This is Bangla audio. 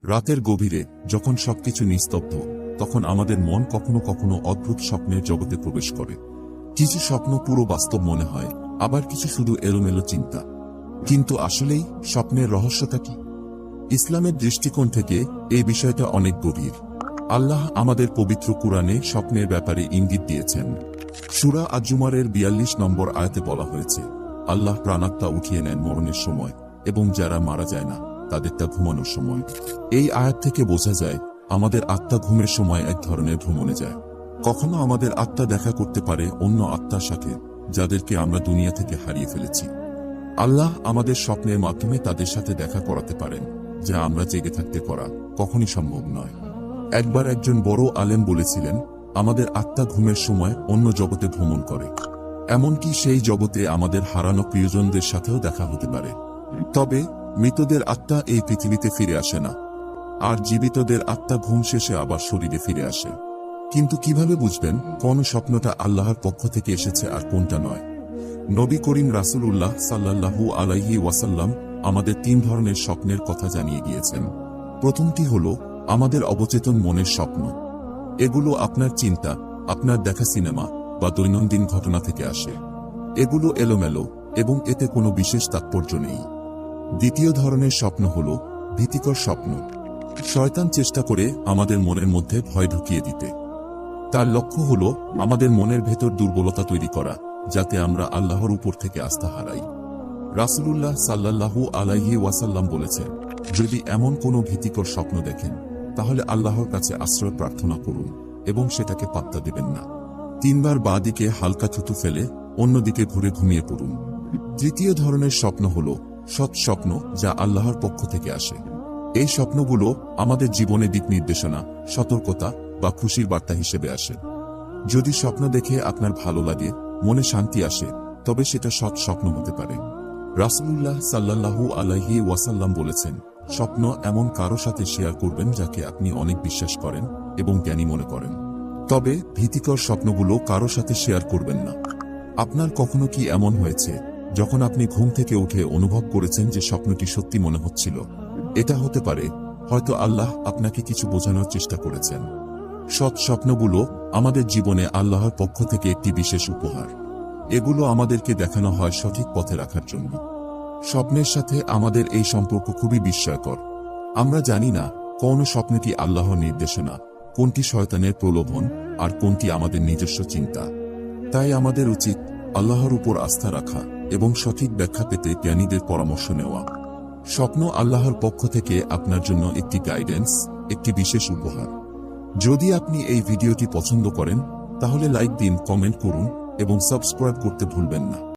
রাতের গভীরে যখন সবকিছু নিস্তব্ধ, তখন আমাদের মন কখনো কখনো অদ্ভুত স্বপ্নের জগতে প্রবেশ করে। কিছু স্বপ্ন পুরো বাস্তব মনে হয়, আবার কিছু শুধু এলোমেলো চিন্তা। কিন্তু আসলেই স্বপ্নের রহস্যটা কি? ইসলামের দৃষ্টিকোণ থেকে এই বিষয়টা অনেক গভীর। আল্লাহ আমাদের পবিত্র কুরআনে স্বপ্নের ব্যাপারে ইঙ্গিত দিয়েছেন। সূরা আজ-জুমারের ৪২ নম্বর আয়াতে বলা হয়েছে, আল্লাহ প্রাণাত্মা উঠিয়ে নেন মরণের সময়, এবং যারা মারা যায় না তাদেরটা ঘুমানোর সময়। এই আয়াত থেকে বোঝা যায় আমাদের আত্মা ঘুমের সময় এক ধরনের ভ্রমণে যায়। কখনো আমাদের আত্মা দেখা করতে পারে অন্য আত্মার সাথে, যাদেরকে আমরা দুনিয়া থেকে হারিয়ে ফেলেছি। আল্লাহ আমাদের স্বপ্নের মাধ্যমে তাদের সাথে দেখা করাতে পারেন, যা আমরা জেগে থাকতে করা কখনই সম্ভব নয়। একবার একজন বড় আলেম বলেছিলেন, আমাদের আত্মা ঘুমের সময় অন্য জগতে ভ্রমণ করে, এমনকি সেই জগতে আমাদের হারানো প্রিয়জনদের সাথেও দেখা হতে পারে। তবে মৃতদের আত্মা এই পৃথিবীতে ফিরে আসে না, আর জীবিতদের আত্মা ঘুম শেষে আবার শরীরে ফিরে আসে। কিন্তু কিভাবে বুঝবেন কোন স্বপ্নটা আল্লাহর পক্ষ থেকে এসেছে আর কোনটা নয়? নবী করিম রাসূলুল্লাহ সাল্লাল্লাহু আলাইহি ওয়াসাল্লাম আমাদের ৩ ধরনের স্বপ্নের কথা জানিয়ে গিয়েছেন। প্রথমটি হল আমাদের অবচেতন মনের স্বপ্ন। এগুলো আপনার চিন্তা, আপনার দেখা সিনেমা বা দৈনন্দিন ঘটনা থেকে আসে। এগুলো এলোমেলো এবং এতে কোনো বিশেষ তাৎপর্য নেই। দ্বিতীয় ধরনের স্বপ্ন হল ভীতিকর স্বপ্ন। শয়তান চেষ্টা করে আমাদের মনের মধ্যে ভয় ঢুকিয়ে দিতে। তার লক্ষ্য হল আমাদের মনের ভেতর দুর্বলতা তৈরি করা, যাতে আমরা আল্লাহর উপর থেকে আস্থা হারাই। রাসূলুল্লাহ সাল্লাল্লাহু আলাইহি ওয়াসাল্লাম বলেছেন, যদি এমন কোনো ভীতিকর স্বপ্ন দেখেন, তাহলে আল্লাহর কাছে আশ্রয় প্রার্থনা করুন এবং সেটাকে পাত্তা দেবেন না। ৩ বার বাঁ দিকে হালকা থুতু ফেলে অন্যদিকে ঘুরে ঘুমিয়ে পড়ুন। তৃতীয় ধরনের স্বপ্ন হল সৎ স্বপ্ন, যা আল্লাহর পক্ষ থেকে আসে। এই স্বপ্নগুলো আমাদের জীবনে দিক নির্দেশনা, সতর্কতা বা খুশির বার্তা হিসেবে আসে। যদি স্বপ্ন দেখে আপনার ভালো লাগে, মনে শান্তি আসে, তবে সেটা সৎ স্বপ্ন হতে পারে। রাসূলুল্লাহ সাল্লাল্লাহু আলাইহি ওয়াসাল্লাম বলেছেন, স্বপ্ন এমন কারো সাথে শেয়ার করবেন যাকে আপনি অনেক বিশ্বাস করেন এবং জ্ঞানী মনে করেন। তবে ভীতিকর স্বপ্নগুলো কারো সাথে শেয়ার করবেন না। আপনার কখনো কি এমন হয়েছে, যখন আপনি ঘুম থেকে উঠে অনুভব করেছেন যে স্বপ্নটি সত্যি মনে হচ্ছিল? এটা হতে পারে হয়তো আল্লাহ আপনাকে কিছু বোঝানোর চেষ্টা করেছেন। সৎ স্বপ্নগুলো আমাদের জীবনে আল্লাহর পক্ষ থেকে একটি বিশেষ উপহার। এগুলো আমাদেরকে দেখানো হয় সঠিক পথে রাখার জন্য। স্বপ্নের সাথে আমাদের এই সম্পর্ক খুবই বিস্ময়কর। আমরা জানি না কোন স্বপ্নটি আল্লাহর নির্দেশনা, কোনটি শয়তানের প্রলোভন, আর কোনটি আমাদের নিজস্ব চিন্তা। তাই আমাদের উচিত আল্লাহর উপর আস্থা রাখা এবং সঠিক ব্যাখ্যা পেতে জ্ঞানীদের পরামর্শ নেওয়া। স্বপ্ন আল্লাহর পক্ষ থেকে আপনার জন্য একটি গাইডেন্স, একটি বিশেষ উপহার। যদি আপনি এই ভিডিওটি পছন্দ করেন, তাহলে লাইক দিন, কমেন্ট করুন এবং সাবস্ক্রাইব করতে ভুলবেন না।